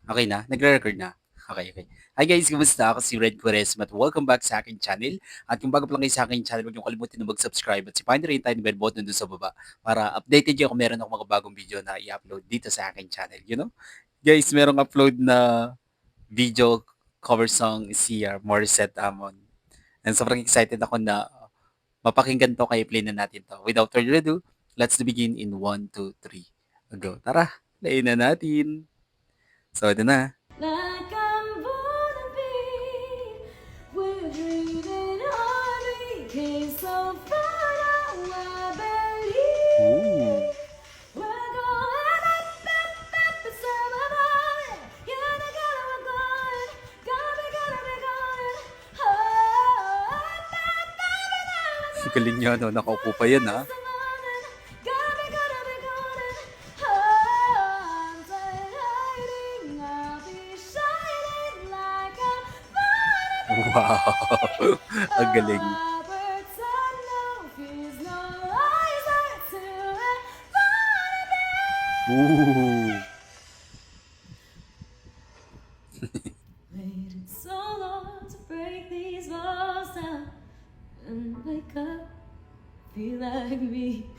Okey na? Nagre-record na? Okey. Hi guys, kumusta? Ako si Red Quaresma at welcome back sa aking channel. At kung bago pa lang kayo sa aking channel, huwag niyong kalimutan na mag-subscribe at si-find rin yung tiny bell button dun sa baba para updated kayo kung meron akong mga bagong video na i-upload dito sa aking channel, you know? Guys, merong upload na video cover song si Morissette Amon. And sobrang excited ako na mapakinggan 'to kaya play na natin 'to. Without further ado, let's begin in 1, 2, 3, go. Tara, play na natin. So, ito na. Like I'm born to be, we're dreaming on, we came so far now, I believe. We're going up, it's summer morning. Yeah, they gotta be going, gotta be going. Oh, galing niya, no? Nakaupo pa yan, ha? Wow! Ang galing. Ooh! Waited so long to break these walls down and wake up, feel like me.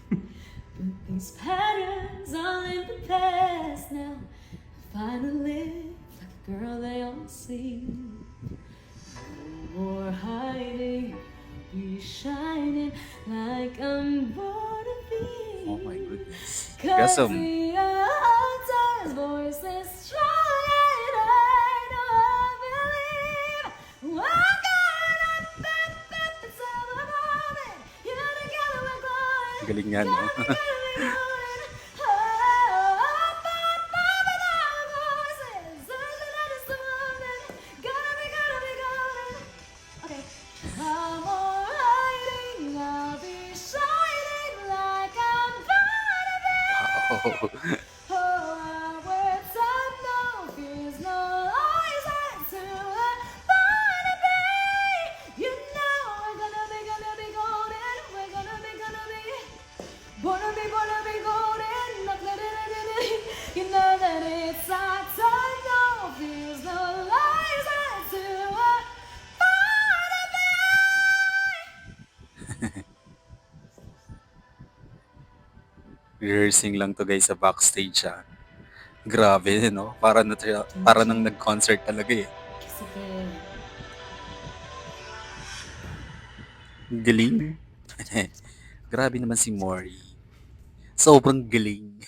But these patterns all in the past now. I finally like a girl they all see. No more hiding, be shining like I'm born to be. Oh my goodness. Cause the altar's voices strong and I know I believe. Walking up, it's all about it. You're together, we're going. Galing nga, no? Wanna be golden, you know that it's our time now, feels no lies to a rehearsing lang 'to guys sa backstage, Grabe, 'no? Para nang nag-concert talaga, eh. Galing. Grabe naman si Maury. Sobrang galing.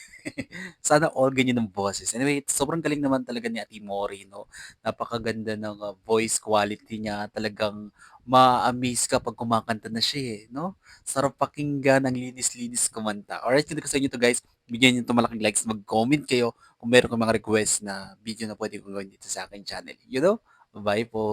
Sana all ganyan ang boses. Anyway, sobrang galing naman talaga ni Ate Mori, 'no? Napakaganda ng, voice quality niya. Talagang ma-a-amaze ka 'pag kumakanta na siya, eh, 'no? Sarap pakinggan, ang linis-linis kumanta. Alright, kung sa inyo 'to guys, bigyan niyo 'to malaking likes, mag-comment kayo kung meron kang mga request na video na puwede kong gawin dito sa aking channel, you know? Bye po.